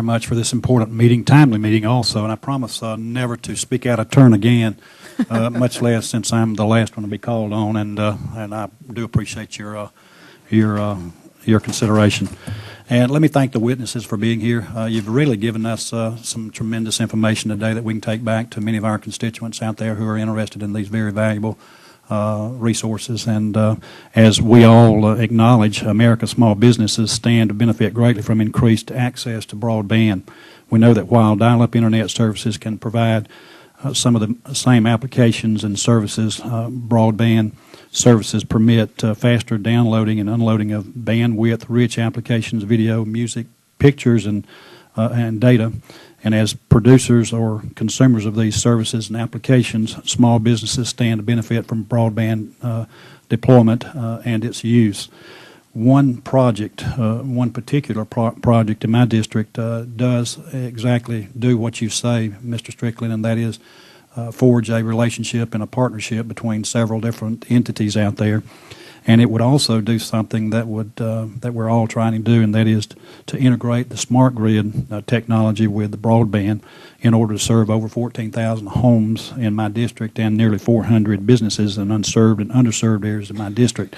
very much for this important meeting, timely meeting also, and I promise never to speak out of turn again, much less since I'm the last one to be called on, and I do appreciate your consideration. And let me thank the witnesses for being here. You've really given us some tremendous information today that we can take back to many of our constituents out there who are interested in these very valuable resources. And as we all acknowledge, America's small businesses stand to benefit greatly from increased access to broadband. We know that while dial-up internet services can provide some of the same applications and services, broadband services permit faster downloading and unloading of bandwidth-rich applications, video, music, pictures, and data. And as producers or consumers of these services and applications, small businesses stand to benefit from broadband deployment and its use. One project, one particular project in my district does exactly do what you say, Mr. Strickland, and that is forge a relationship and a partnership between several different entities out there. And it would also do something that we're all trying to do, and that is to integrate the smart grid technology with the broadband in order to serve over 14,000 homes in my district and nearly 400 businesses in unserved and underserved areas of my district.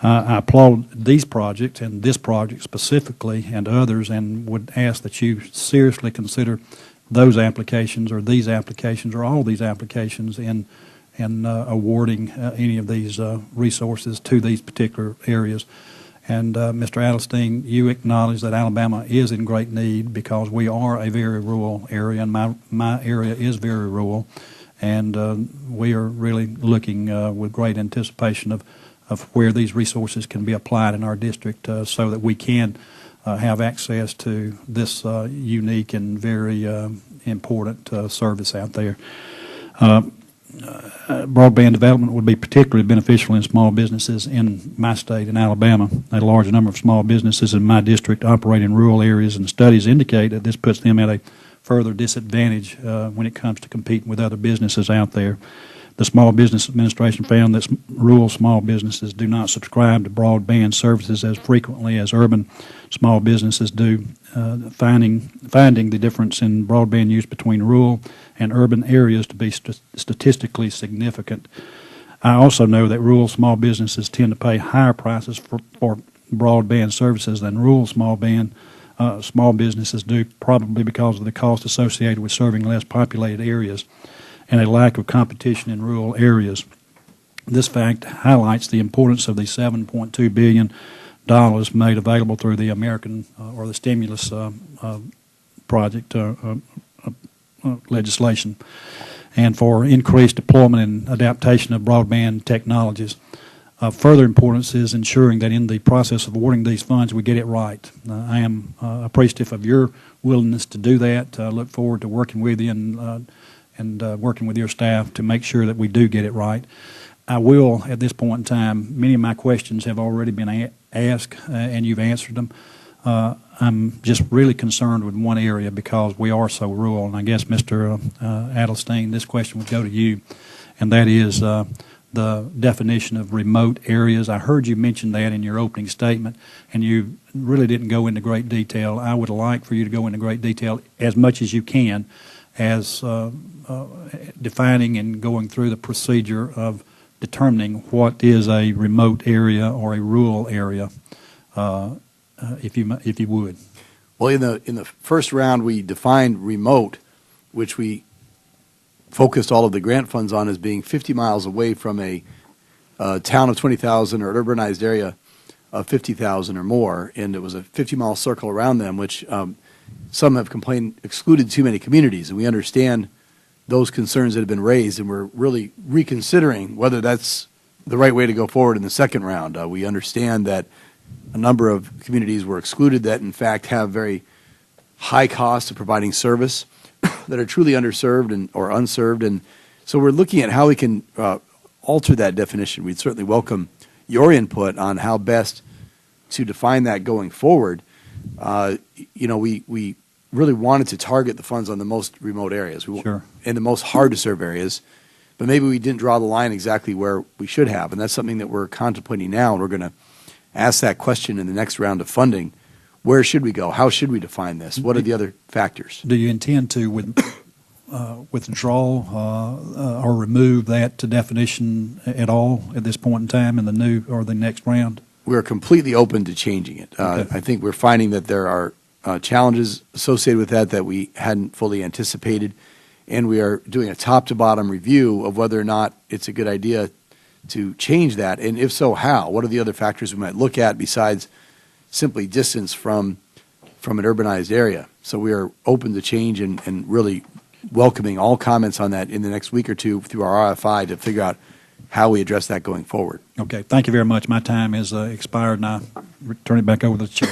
I applaud these projects and this project specifically and others, and would ask that you seriously consider those applications or these applications or all these applications in awarding any of these resources to these particular areas. And Mr. Adelstein, you acknowledge that Alabama is in great need because we are a very rural area, and my area is very rural, and we are really looking with great anticipation of where these resources can be applied in our district so that we can have access to this unique and very important service out there. Broadband development would be particularly beneficial in small businesses in my state, in Alabama. A large number of small businesses in my district operate in rural areas, and studies indicate that this puts them at a further disadvantage when it comes to competing with other businesses out there. The Small Business Administration found that rural small businesses do not subscribe to broadband services as frequently as urban small businesses do, finding the difference in broadband use between rural and urban areas to be statistically significant. I also know that rural small businesses tend to pay higher prices for broadband services than rural small businesses do, probably because of the cost associated with serving less populated areas and a lack of competition in rural areas. This fact highlights the importance of the $7.2 billion made available through the American or the stimulus project legislation, and for increased deployment and adaptation of broadband technologies. Further importance is ensuring that in the process of awarding these funds, we get it right. I am appreciative of your willingness to do that. I look forward to working with you and working with your staff to make sure that we do get it right. I will, at this point in time, many of my questions have already been asked and you've answered them. I'm just really concerned with one area because we are so rural, and I guess, Mr. Adelstein, this question would go to you, and that is the definition of remote areas. I heard you mention that in your opening statement, and you really didn't go into great detail. I would like for you to go into great detail as much as you can as defining and going through the procedure of determining what is a remote area or a rural area, if you would. Well, in the first round, we defined remote, which we focused all of the grant funds on as being 50 miles away from a town of 20,000 or an urbanized area of 50,000 or more, and it was a 50-mile circle around them, which some have complained excluded too many communities, and we understand those concerns that have been raised, and we're really reconsidering whether that's the right way to go forward in the second round. We understand that a number of communities were excluded that, in fact, have very high costs of providing service that are truly underserved or unserved, and so we're looking at how we can alter that definition. We'd certainly welcome your input on how best to define that going forward. We really wanted to target the funds on the most remote areas and the most hard-to-serve areas, but maybe we didn't draw the line exactly where we should have, and that's something that we're contemplating now, and we're going to ask that question in the next round of funding. where should we go? How should we define this? What are the other factors? Do you intend to withdraw or remove that to definition at all at this point in time in the new or the next round? We're completely open to changing it. Okay. I think we're finding that there are challenges associated with that we hadn't fully anticipated, and we are doing a top-to-bottom review of whether or not it's a good idea to change that, and if so, how? What are the other factors we might look at besides simply distance from an urbanized area? So we are open to change and really welcoming all comments on that in the next week or two through our RFI to figure out how we address that going forward. Okay, thank you very much. My time has expired, and I turn it back over to the chair.